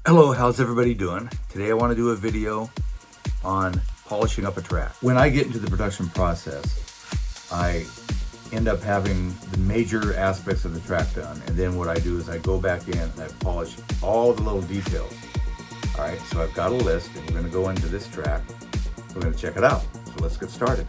Hello, how's everybody doing? Today I want to do a video on polishing up a track. When I get into the production process, I end up having the major aspects of the track done, and then what I do is I go back in and I polish all the little details. All right, so I've got a list, and we're going to go into this track. We're going to check it out. So let's get started.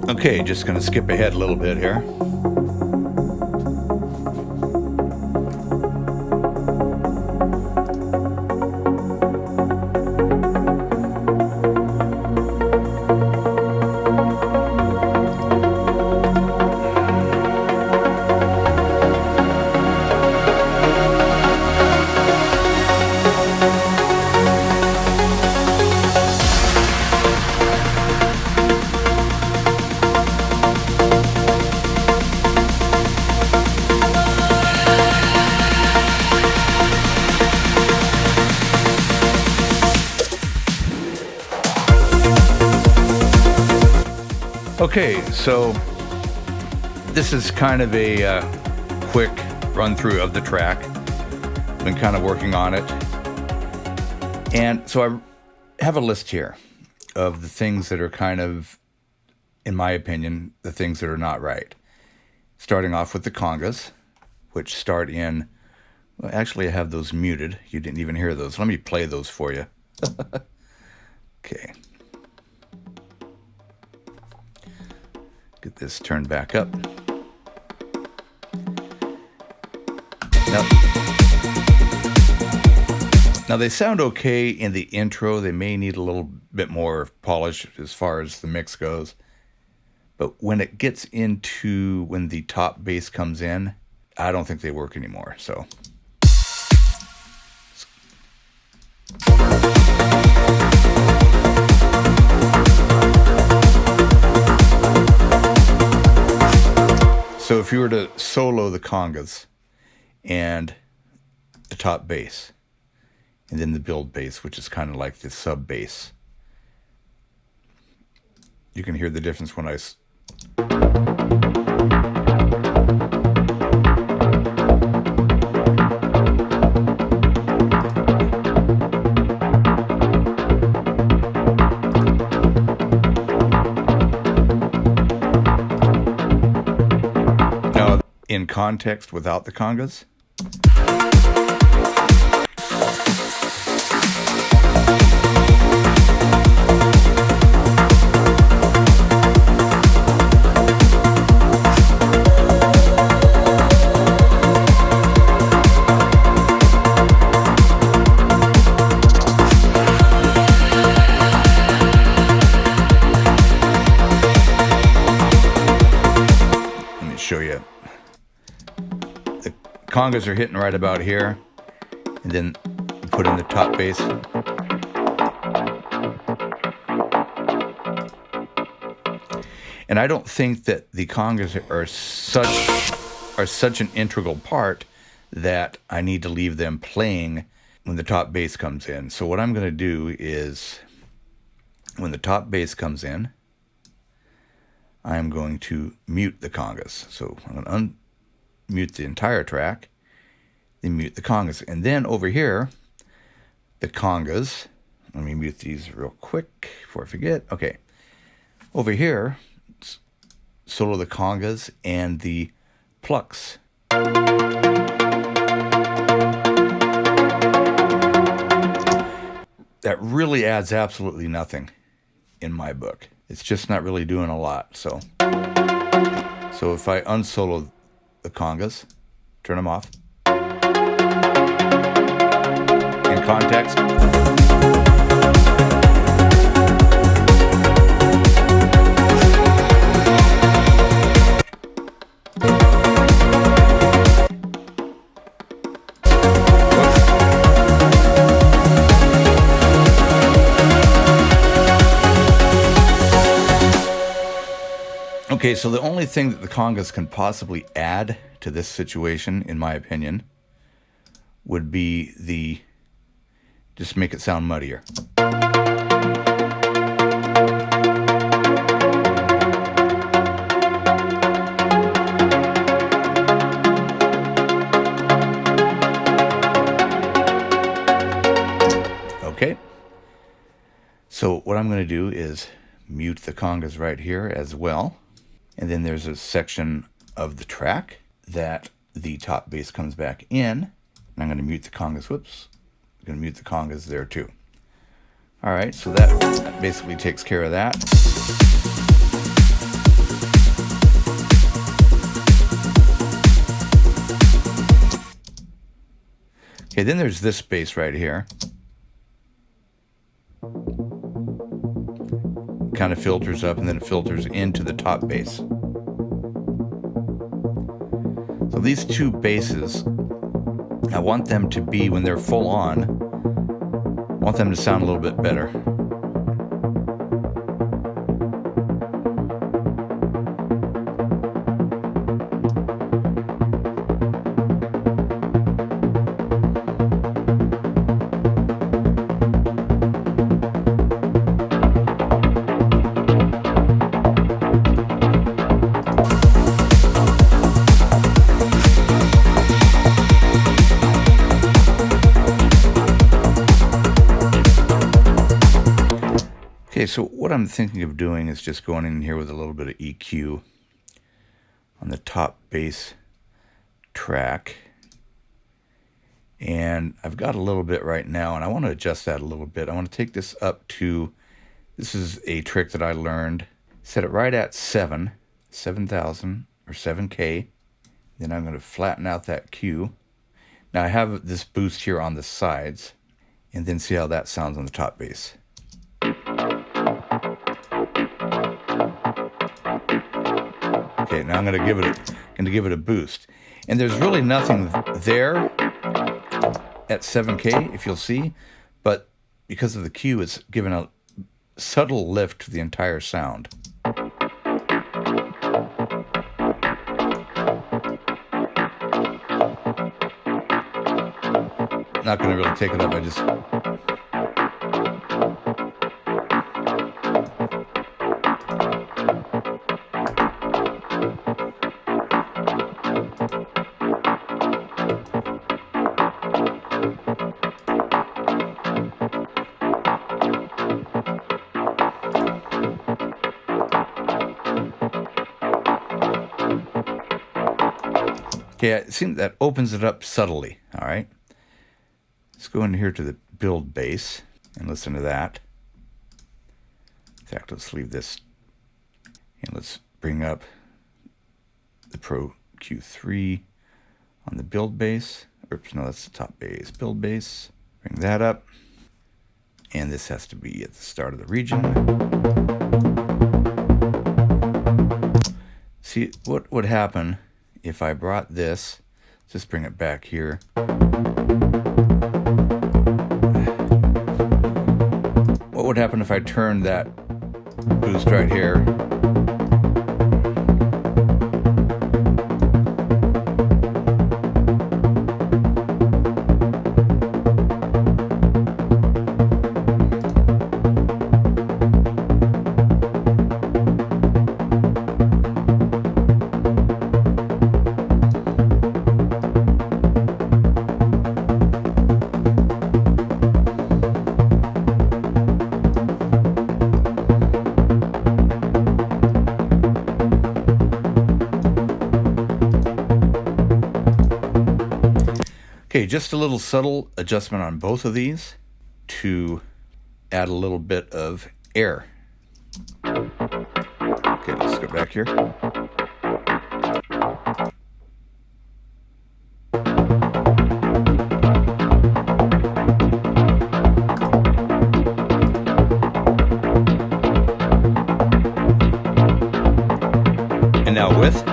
Okay, just going to skip ahead a little bit here. Okay, so this is kind of a quick run through of the track. Been kind of working on it. And so I have a list here of the things that are kind of, in my opinion, the things that are not right. Starting off with the congas, which start in, well, actually I have those muted. You didn't even hear those. Let me play those for you. Okay. Get this turned back up. Now they sound okay in the intro. They may need a little bit more polish as far as the mix goes. But when it gets into when the top bass comes in, I don't think they work anymore. So if you were to solo the congas and the top bass, and then the build bass, which is kind of like the sub bass, you can hear the difference when I in context without the congas. Let me show you. The congas are hitting right about here, and then you put in the top bass. And I don't think that the congas are such an integral part that I need to leave them playing when the top bass comes in. So what I'm going to do is, when the top bass comes in, I'm going to mute the congas. So I'm going to unmute the entire track, then mute the congas. And then over here, the congas, let me mute these real quick before I forget. Okay. Over here, solo the congas and the plucks. That really adds absolutely nothing in my book. It's just not really doing a lot. So if I unsolo the congas, turn them off. In context. Okay, so the only thing that the congas can possibly add to this situation, in my opinion, would be just make it sound muddier. Okay, so what I'm going to do is mute the congas right here as well. And then there's a section of the track that the top bass comes back in. And I'm going to mute the congas. Whoops. I'm going to mute the congas there too. All right, so that basically takes care of that. Okay, then there's this bass right here. Kind of filters up and then it filters into the top bass. So these two basses, I want them to be, when they're full on, I want them to sound a little bit better. Okay, so what I'm thinking of doing is just going in here with a little bit of EQ on the top bass track. And I've got a little bit right now, and I want to adjust that a little bit. I want to take this up to, this is a trick that I learned. Set it right at 7,000 or 7K. Then I'm going to flatten out that Q. Now I have this boost here on the sides, and then see how that sounds on the top bass. Okay, now I'm going to give it a boost, and there's really nothing there at 7K, if you'll see, but because of the Q, it's given a subtle lift to the entire sound. Not going to really take it up. I just. Okay, it seems that opens it up subtly, all right? Let's go in here to the build bass and listen to that. In fact, let's leave this, and let's bring up the Pro Q3 on the build bass. Oops, no, that's the top bass. Build bass, bring that up. And this has to be at the start of the region. See, what would happen if I brought this, just bring it back here. What would happen if I turned that boost right here Okay, just a little subtle adjustment on both of these to add a little bit of air. Okay, let's go back here. And now with.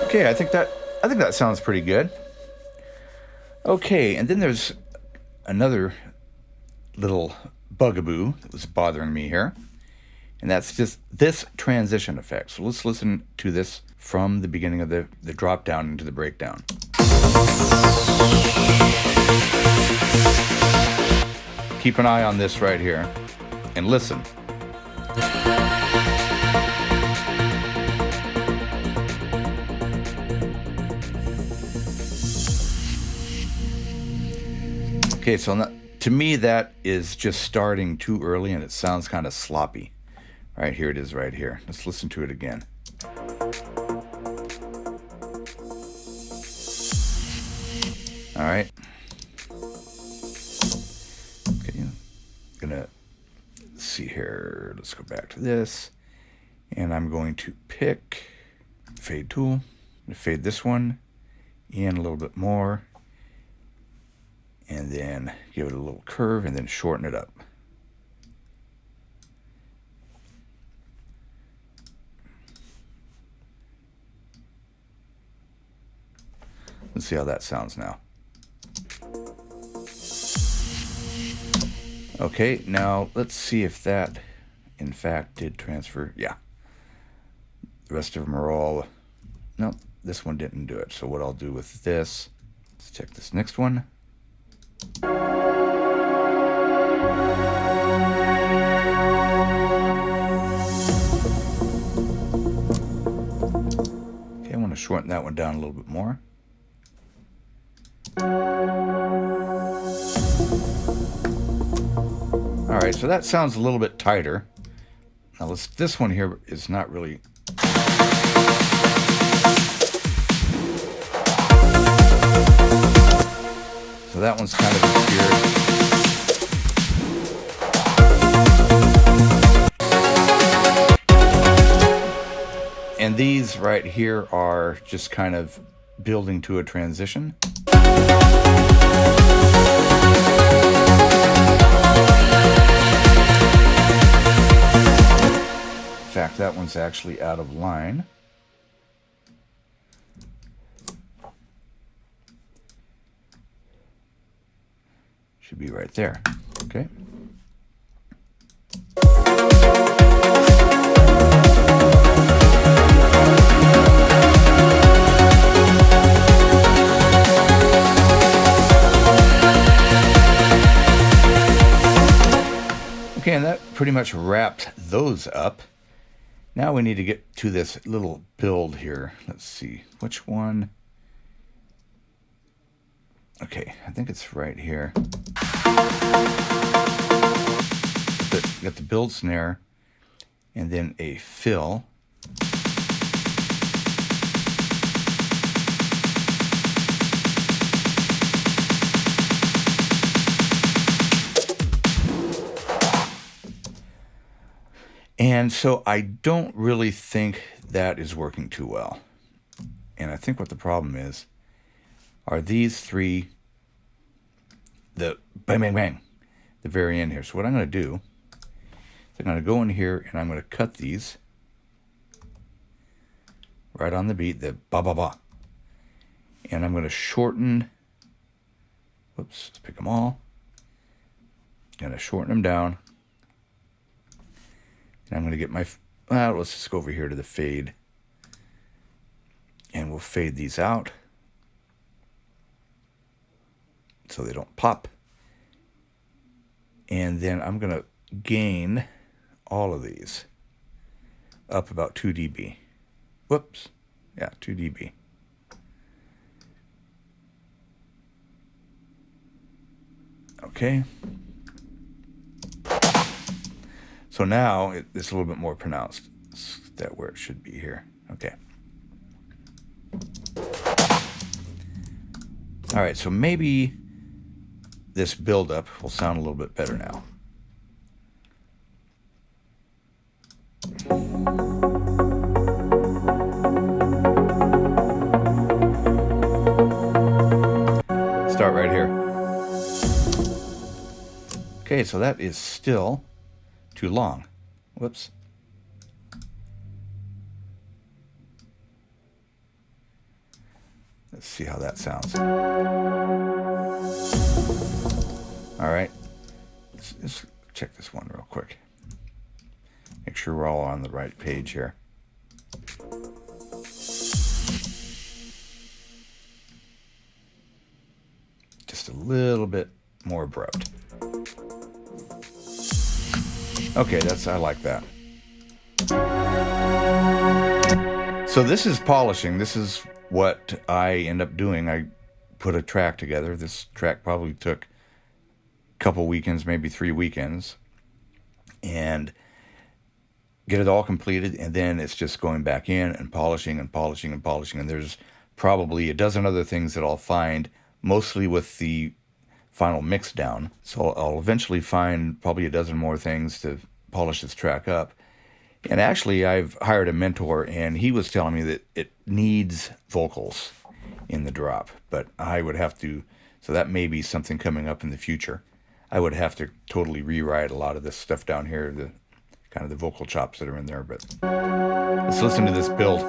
Okay, I think that sounds pretty good. Okay, and then there's another little bugaboo that was bothering me here, and that's just this transition effect. So let's listen to this from the beginning of the drop down into the breakdown. Keep an eye on this right here and listen. Okay, so to me that is just starting too early and it sounds kind of sloppy. Right, here it is right here. Let's listen to it again. All right. Okay, I'm gonna see here. Let's go back to this. And I'm going to pick fade tool. I'm gonna fade this one in a little bit more. And then give it a little curve and then shorten it up. Let's see how that sounds now. Okay, now let's see if that in fact did transfer. Yeah. The rest of them are all, no, this one didn't do it. So what I'll do with this, let's check this next one. Okay, I want to shorten that one down a little bit more. All right, so that sounds a little bit tighter. Now this one here is not really. So that one's kind of obscure. And these right here are just kind of building to a transition. In fact, that one's actually out of line. Should be right there. Okay. Okay, and that pretty much wrapped those up. Now we need to get to this little build here. Let's see, which one? Okay, I think it's right here. Got the build snare, and then a fill. And so I don't really think that is working too well. And I think what the problem is are these three, the bang, bang, bang, the very end here. So what I'm going to do is I'm going to go in here and I'm going to cut these right on the beat, the ba, ba, ba. And I'm going to shorten, whoops, let's pick them all. I'm going to shorten them down. And I'm going to get my, let's just go over here to the fade. And we'll fade these out so they don't pop. And then I'm going to gain all of these up about 2 dB. Whoops. Yeah, 2 dB. Okay. So now it's a little bit more pronounced. It's that where it should be here. Okay. All right, so maybe this buildup will sound a little bit better now. Start right here. Okay, so that is still too long. Whoops. Let's see how that sounds. All right, let's check this one real quick. Make sure we're all on the right page here. Just a little bit more abrupt. Okay, I like that. So this is polishing. This is what I end up doing. I put a track together. This track probably took a couple weekends, maybe 3 weekends, and get it all completed, and then it's just going back in and polishing and polishing and polishing. And there's probably a dozen other things that I'll find, mostly with the final mix down. So I'll eventually find probably a dozen more things to polish this track up. And actually, I've hired a mentor, and he was telling me that it needs vocals in the drop, but I would have to, so that may be something coming up in the future. I would have to totally rewrite a lot of this stuff down here, the kind of the vocal chops that are in there, but let's listen to this build.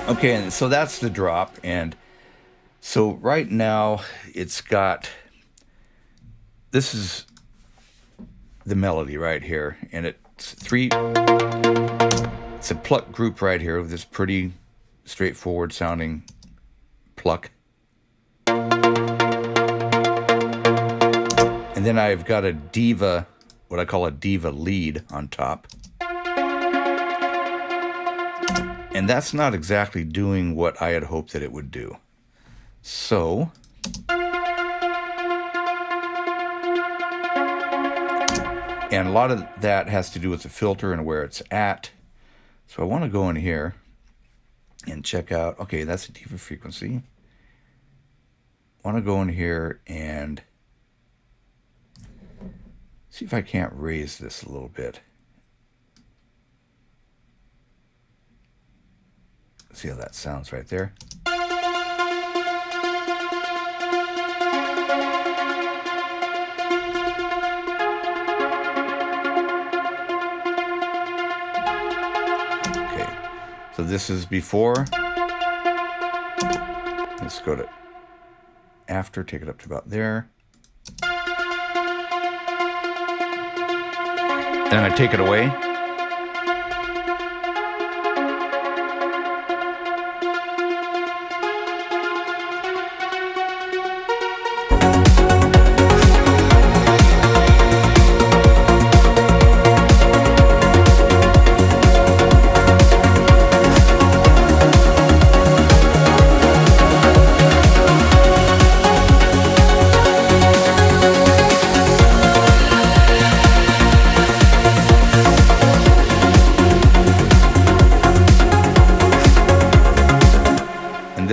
Okay, and so that's the drop, and so right now it's got, this is the melody right here, and it's a pluck group right here with this pretty straightforward sounding pluck. And then I've got a diva, what I call a diva lead on top. And that's not exactly doing what I had hoped that it would do. So, and a lot of that has to do with the filter and where it's at. So I want to go in here and check out, okay, that's a diva frequency. I want to go in here and see if I can't raise this a little bit. See how that sounds right there. Okay, so this is before. Let's go to after, take it up to about there. Then I take it away.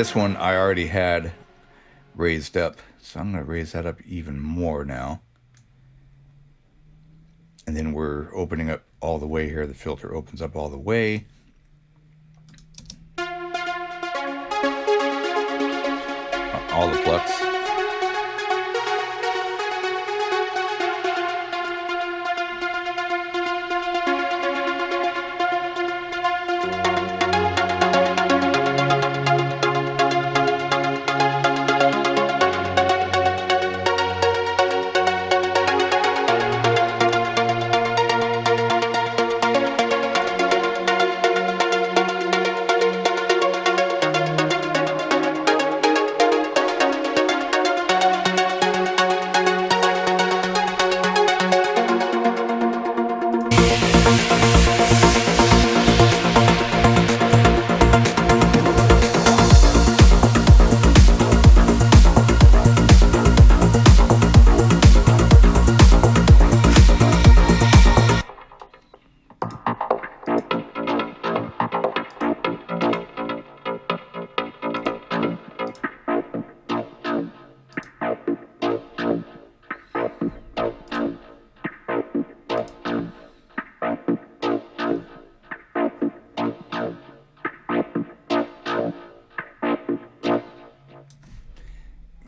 this one I already had raised up, so I'm going to raise that up even more now. And then we're opening up all the way here. The filter opens up all the way. All the plucks.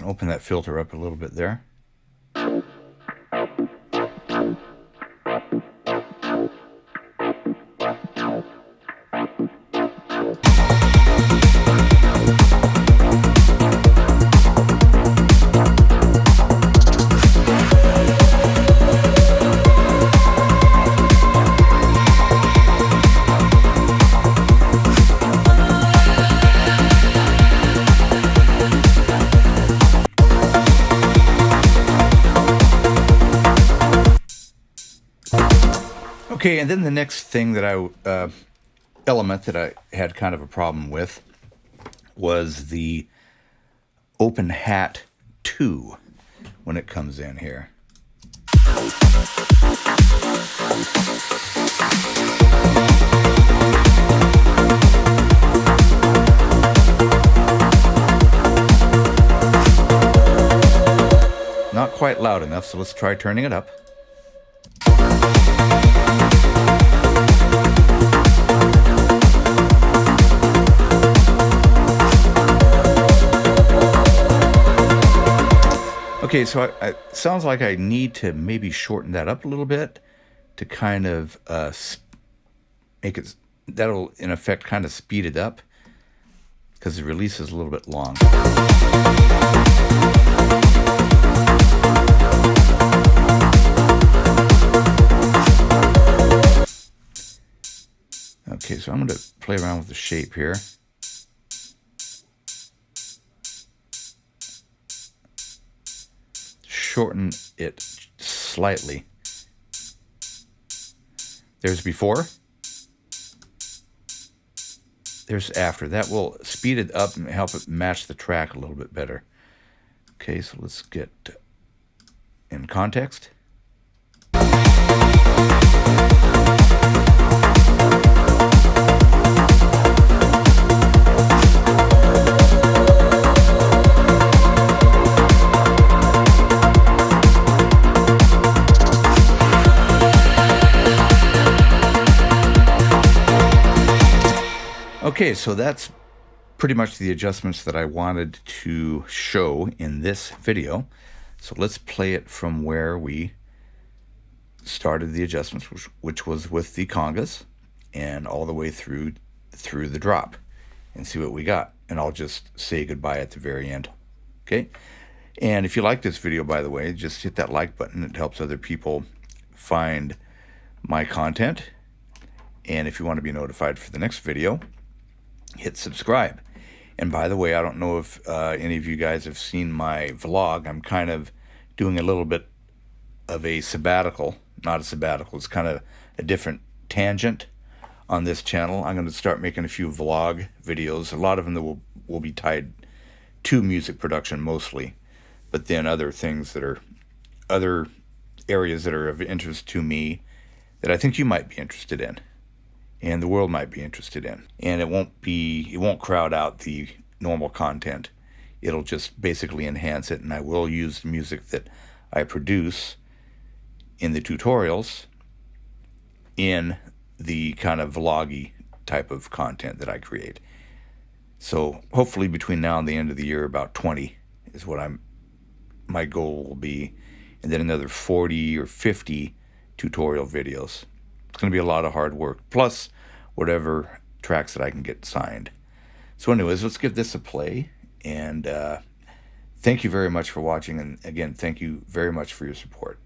Open that filter up a little bit there. Okay, and then the next thing that element that I had kind of a problem with was the open hat 2 when it comes in here. Not quite loud enough, so let's try turning it up. Okay, so it sounds like I need to maybe shorten that up a little bit to kind of make it, that'll in effect kind of speed it up because the release is a little bit long. Okay, so I'm going to play around with the shape here. Shorten it slightly. There's before. There's after. That will speed it up and help it match the track a little bit better. Okay, so let's get in context. Okay, so that's pretty much the adjustments that I wanted to show in this video. So let's play it from where we started the adjustments, which was with the congas, and all the way through the drop, and see what we got. And I'll just say goodbye at the very end. Okay? And if you like this video, by the way, just hit that like button. It helps other people find my content. And if you want to be notified for the next video, hit subscribe. And by the way, I don't know if any of you guys have seen my vlog. I'm kind of doing a little bit of a sabbatical. Not a sabbatical, it's kind of a different tangent on this channel. I'm going to start making a few vlog videos. A lot of them that will be tied to music production mostly, but then other things that are other areas that are of interest to me that I think you might be interested in and the world might be interested in. And it won't crowd out the normal content. It'll just basically enhance it, and I will use the music that I produce in the tutorials in the kind of vloggy type of content that I create. So hopefully between now and the end of the year, about 20 is what my goal will be, and then another 40 or 50 tutorial videos. It's going to be a lot of hard work, plus whatever tracks that I can get signed. So anyways, let's give this a play, and thank you very much for watching, and again, thank you very much for your support.